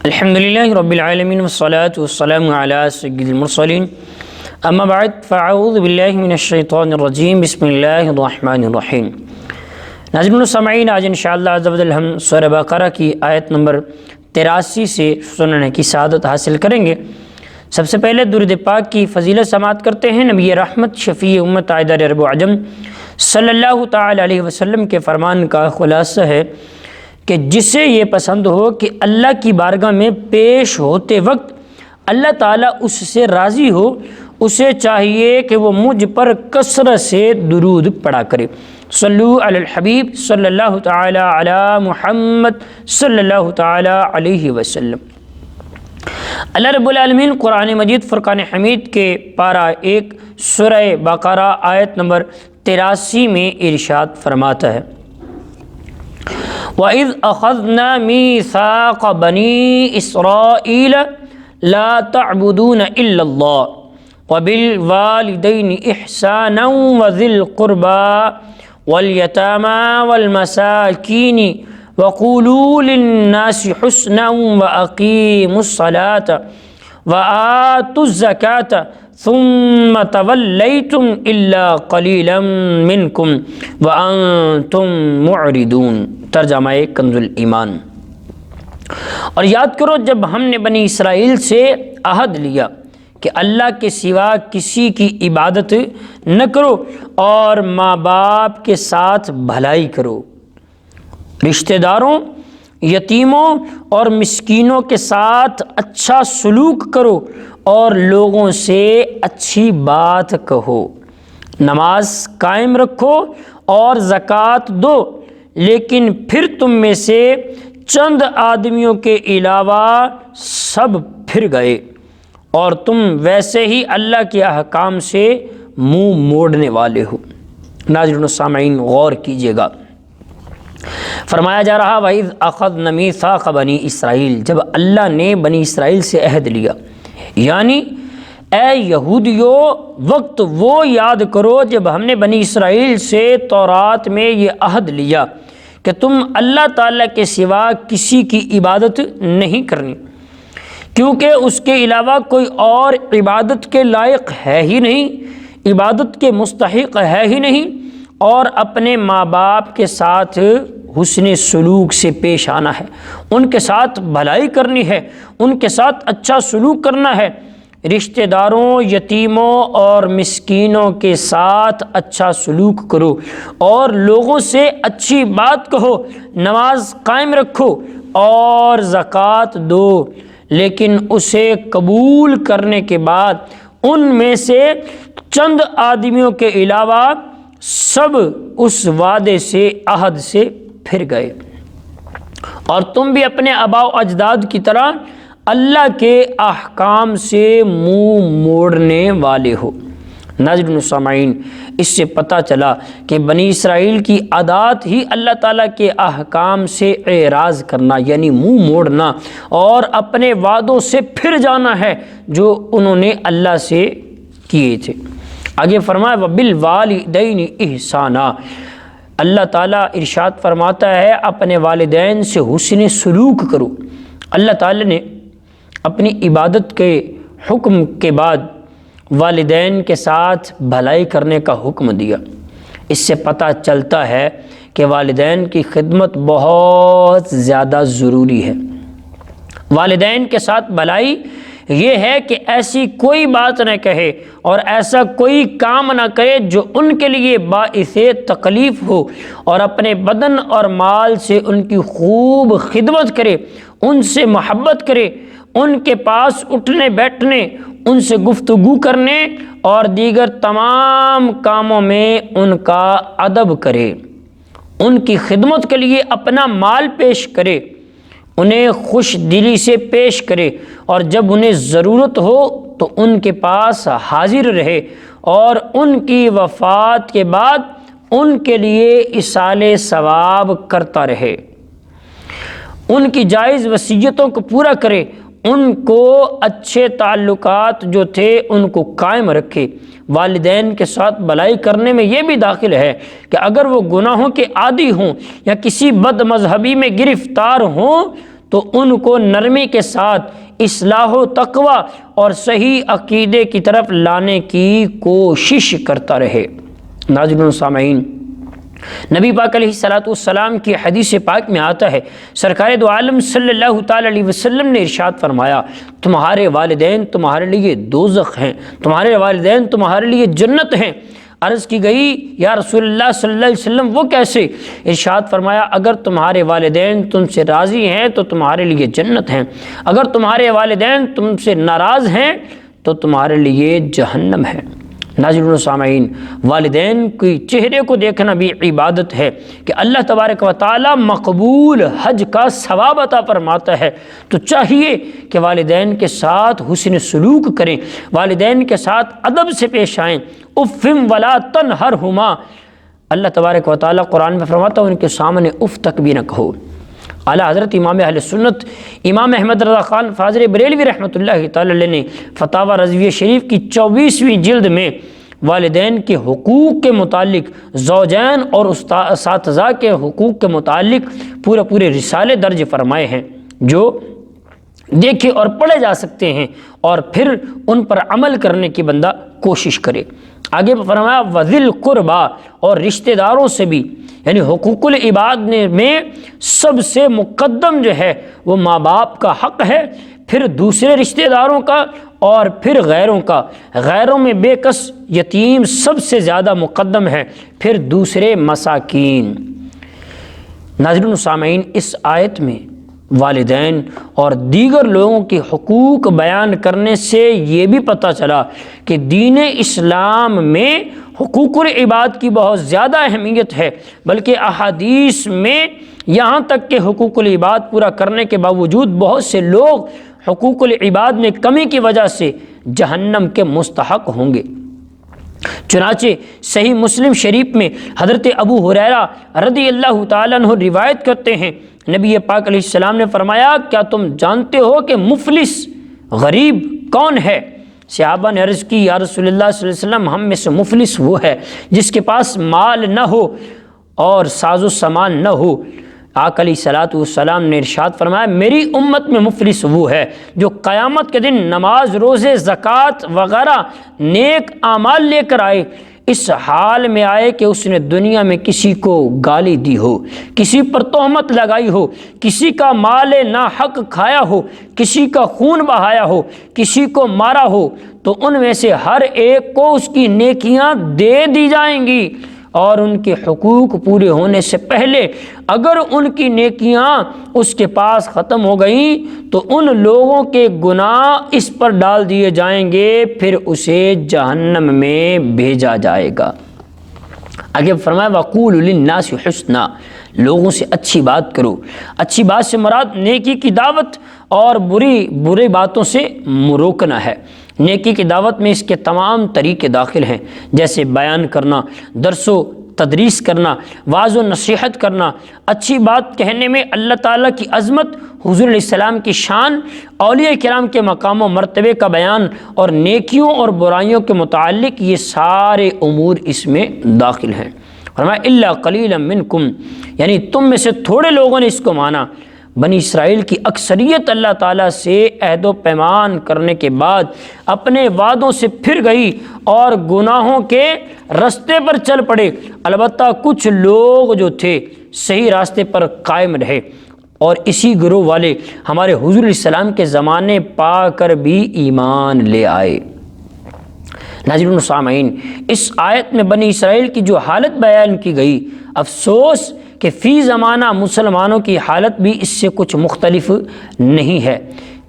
الحمدللہ رب العالمین والصلاة والسلام علی سید المرسلین اما بعد فاعوذ باللہ من الشیطان الرجیم بسم اللہ الرحمن الرحیم۔ ناظرین و سامعین، آج انشاءاللہ عز و جل ہم سورہ بقرہ کی آیت نمبر 83 سے سننے کی سعادت حاصل کریں گے۔ سب سے پہلے درود پاک کی فضیلت سماعت کرتے ہیں۔ نبی رحمت شفیع امت عائدہ عرب و عجم صلی اللہ تعالی علیہ وسلم کے فرمان کا خلاصہ ہے کہ جسے یہ پسند ہو کہ اللہ کی بارگاہ میں پیش ہوتے وقت اللہ تعالیٰ اس سے راضی ہو، اسے چاہیے کہ وہ مجھ پر کثرت سے درود پڑھا کرے۔ صلو علی الحبیب صلی اللہ تعالی علی محمد صلی اللہ تعالی علیہ وسلم۔ اللہ رب العالمین قرآن مجید فرقان حمید کے پارہ 1 سورہ بقرہ آیت نمبر 83 میں ارشاد فرماتا ہے، وَإِذْ أَخَذْنَا مِيثَاقَ بَنِي إِسْرَائِيلَ لَا تَعْبُدُونَ إِلَّا اللَّهَ وَبِالْوَالِدَيْنِ إِحْسَانًا وَذِي الْقُرْبَى وَالْيَتَامَى وَالْمَسَاكِينِ وَقُولُوا لِلنَّاسِ حُسْنًا وَأَقِيمُوا الصَّلَاةَ وَآتُوا الزَّكَاةَ ثُمَّ تَوَلَّيْتُمْ إِلَّا قَلِيلًا مِّنْكُمْ وَأَنْتُمْ مُعْرِضُونَ۔ ترجمہ کنز الایمان۔ اور یاد کرو جب ہم نے بنی اسرائیل سے عہد لیا کہ اللہ کے سوا کسی کی عبادت نہ کرو اور ماں باپ کے ساتھ بھلائی کرو، رشتہ داروں، یتیموں اور مسکینوں کے ساتھ اچھا سلوک کرو اور لوگوں سے اچھی بات کہو، نماز قائم رکھو اور زکوٰۃ دو، لیکن پھر تم میں سے چند آدمیوں کے علاوہ سب پھر گئے اور تم ویسے ہی اللہ کے احکام سے منہ موڑنے والے ہو۔ ناظرین و سامعین غور کیجیے گا، فرمایا جا رہا وَإِذْ أَخَذْنَا مِيثَاقَ بَنِي اسرائیل، جب اللہ نے بنی اسرائیل سے عہد لیا، یعنی اے یہودیو وقت وہ یاد کرو جب ہم نے بنی اسرائیل سے تورات میں یہ عہد لیا کہ تم اللہ تعالیٰ کے سوا کسی کی عبادت نہیں کرنی، کیونکہ اس کے علاوہ کوئی اور عبادت کے لائق ہے ہی نہیں، عبادت کے مستحق ہے ہی نہیں، اور اپنے ماں باپ کے ساتھ حسن سلوک سے پیش آنا ہے، ان کے ساتھ بھلائی کرنی ہے، ان کے ساتھ اچھا سلوک کرنا ہے، رشتہ داروں، یتیموں اور مسکینوں کے ساتھ اچھا سلوک کرو اور لوگوں سے اچھی بات کہو، نماز قائم رکھو اور زکوٰۃ دو، لیکن اسے قبول کرنے کے بعد ان میں سے چند آدمیوں کے علاوہ سب اس وعدے سے، عہد سے پھر گئے اور تم بھی اپنے آباء و اجداد کی طرح اللہ کے احکام سے منہ موڑنے والے ہو۔ ناظرین و سامعین، اس سے پتہ چلا کہ بنی اسرائیل کی عادات ہی اللہ تعالیٰ کے احکام سے اعراض کرنا، یعنی منہ موڑنا اور اپنے وعدوں سے پھر جانا ہے جو انہوں نے اللہ سے کیے تھے۔ آگے فرمایا وَبِالْوَالِدَيْنِ إِحْسَانًا، اللہ تعالیٰ ارشاد فرماتا ہے اپنے والدین سے حسن سلوک کرو۔ اللہ تعالیٰ نے اپنی عبادت کے حکم کے بعد والدین کے ساتھ بھلائی کرنے کا حکم دیا۔ اس سے پتہ چلتا ہے کہ والدین کی خدمت بہت زیادہ ضروری ہے۔ والدین کے ساتھ بھلائی یہ ہے کہ ایسی کوئی بات نہ کہے اور ایسا کوئی کام نہ کرے جو ان کے لیے باعث تکلیف ہو، اور اپنے بدن اور مال سے ان کی خوب خدمت کرے، ان سے محبت کرے، ان کے پاس اٹھنے بیٹھنے، ان سے گفتگو کرنے اور دیگر تمام کاموں میں ان کا ادب کرے، ان کی خدمت کے لیے اپنا مال پیش کرے، انہیں خوش دلی سے پیش کرے، اور جب انہیں ضرورت ہو تو ان کے پاس حاضر رہے، اور ان کی وفات کے بعد ان کے لیے ایصال ثواب کرتا رہے، ان کی جائز وصیتوں کو پورا کرے، ان کو اچھے تعلقات جو تھے ان کو قائم رکھے۔ والدین کے ساتھ بھلائی کرنے میں یہ بھی داخل ہے کہ اگر وہ گناہوں کے عادی ہوں یا کسی بد مذہبی میں گرفتار ہوں تو ان کو نرمی کے ساتھ اصلاح و تقوی اور صحیح عقیدے کی طرف لانے کی کوشش کرتا رہے۔ ناظرین و سامعین، نبی پاک علیہ الصلوۃ والسلام کی حدیث پاک میں آتا ہے، سرکار دو عالم صلی اللہ تعالی علیہ وسلم نے ارشاد فرمایا، تمہارے والدین تمہارے لیے دوزخ ہیں، تمہارے والدین تمہارے لیے جنت ہیں۔ عرض کی گئی یا رسول اللہ صلی اللہ علیہ وسلم وہ کیسے؟ ارشاد فرمایا، اگر تمہارے والدین تم سے راضی ہیں تو تمہارے لیے جنت ہیں، اگر تمہارے والدین تم سے ناراض ہیں تو تمہارے لیے جہنم ہے۔ ناظرین و سامعین، والدین کے چہرے کو دیکھنا بھی عبادت ہے کہ اللہ تبارک و تعالی مقبول حج کا ثواب عطا فرماتا ہے، تو چاہیے کہ والدین کے ساتھ حسن سلوک کریں، والدین کے ساتھ ادب سے پیش آئیں۔ اف ولا تنہرہما، اللہ تبارک و تعالی قرآن میں فرماتا ہے ان کے سامنے اف تک بھی نہ کہو۔ اعلیٰ حضرت امام اہل سنت امام احمد رضا خان فاضل بریلوی رحمۃ اللہ تعالی علیہ نے فتاوی رضویہ شریف کی 24ویں جلد میں والدین کے حقوق کے متعلق، زوجین اور اساتذہ کے حقوق کے متعلق پورے رسالے درج فرمائے ہیں، جو دیکھے اور پڑھے جا سکتے ہیں اور پھر ان پر عمل کرنے کی بندہ کوشش کرے۔ آگے فرمایا وذل قربا، اور رشتہ داروں سے بھی، یعنی حقوق العباد میں سب سے مقدم جو ہے وہ ماں باپ کا حق ہے، پھر دوسرے رشتہ داروں کا، اور پھر غیروں کا۔ غیروں میں بے کس یتیم سب سے زیادہ مقدم ہے، پھر دوسرے مساکین۔ ناظرین و سامعین، اس آیت میں والدین اور دیگر لوگوں کے حقوق بیان کرنے سے یہ بھی پتہ چلا کہ دین اسلام میں حقوق العباد کی بہت زیادہ اہمیت ہے، بلکہ احادیث میں یہاں تک کہ حقوق العباد پورا کرنے کے باوجود بہت سے لوگ حقوق العباد میں کمی کی وجہ سے جہنم کے مستحق ہوں گے۔ چنانچہ صحیح مسلم شریف میں حضرت ابو ہریرہ رضی اللہ تعالیٰ عنہ روایت کرتے ہیں، نبی پاک علیہ السلام نے فرمایا، کیا تم جانتے ہو کہ مفلس غریب کون ہے؟ صحابہ نے عرض کی، یا رسول اللہ صلی اللہ علیہ وسلم، ہم میں سے مفلس وہ ہے جس کے پاس مال نہ ہو اور ساز و سامان نہ ہو۔ آقا علیہ الصلوۃ والسلام نے ارشاد فرمایا، میری امت میں مفلس وہ ہے جو قیامت کے دن نماز، روزے، زکوٰۃ وغیرہ نیک اعمال لے کر آئے، اس حال میں آئے کہ اس نے دنیا میں کسی کو گالی دی ہو، کسی پر تہمت لگائی ہو، کسی کا مال ناحق کھایا ہو، کسی کا خون بہایا ہو، کسی کو مارا ہو، تو ان میں سے ہر ایک کو اس کی نیکیاں دے دی جائیں گی، اور ان کے حقوق پورے ہونے سے پہلے اگر ان کی نیکیاں اس کے پاس ختم ہو گئیں تو ان لوگوں کے گناہ اس پر ڈال دیے جائیں گے، پھر اسے جہنم میں بھیجا جائے گا۔ آگے فرمایا وَقُولُوا لِلنَّاسِ حُسْنًا، لوگوں سے اچھی بات کرو۔ اچھی بات سے مراد نیکی کی دعوت اور بری باتوں سے روکنا ہے۔ نیکی کی دعوت میں اس کے تمام طریقے داخل ہیں، جیسے بیان کرنا، درس و تدریس کرنا، واعظ و نصیحت کرنا، اچھی بات کہنے میں اللہ تعالیٰ کی عظمت، حضور علیہ السلام کی شان، اولیاء کرام کے مقام و مرتبے کا بیان، اور نیکیوں اور برائیوں کے متعلق یہ سارے امور اس میں داخل ہیں۔ فرمایا الا قلیلا منکم، یعنی تم میں سے تھوڑے لوگوں نے اس کو مانا۔ بنی اسرائیل کی اکثریت اللہ تعالیٰ سے عہد و پیمان کرنے کے بعد اپنے وعدوں سے پھر گئی اور گناہوں کے راستے پر چل پڑے، البتہ کچھ لوگ جو تھے صحیح راستے پر قائم رہے، اور اسی گروہ والے ہمارے حضور علیہ السلام کے زمانے پا کر بھی ایمان لے آئے۔ ناظرین و سامعین، اس آیت میں بنی اسرائیل کی جو حالت بیان کی گئی، افسوس کہ فی زمانہ مسلمانوں کی حالت بھی اس سے کچھ مختلف نہیں ہے۔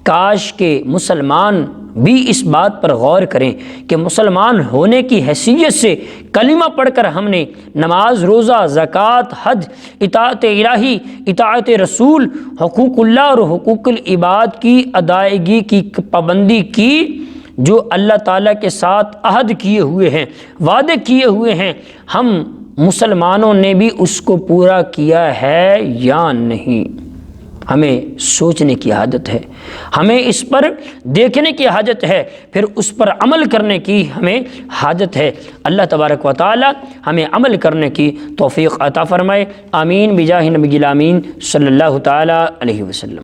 کاش کہ مسلمان بھی اس بات پر غور کریں کہ مسلمان ہونے کی حیثیت سے کلمہ پڑھ کر ہم نے نماز، روزہ، زکوٰۃ، حج، اطاعت الہی، اطاعت رسول، حقوق اللہ اور حقوق العباد کی ادائیگی کی پابندی کی، جو اللہ تعالیٰ کے ساتھ عہد کیے ہوئے ہیں، وعدے کیے ہوئے ہیں، ہم مسلمانوں نے بھی اس کو پورا کیا ہے یا نہیں؟ ہمیں سوچنے کی حاجت ہے، ہمیں اس پر دیکھنے کی حاجت ہے، پھر اس پر عمل کرنے کی ہمیں حاجت ہے۔ اللہ تبارک و تعالی ہمیں عمل کرنے کی توفیق عطا فرمائے، آمین بجاہ نبی الامین صلی اللہ تعالی علیہ وسلم۔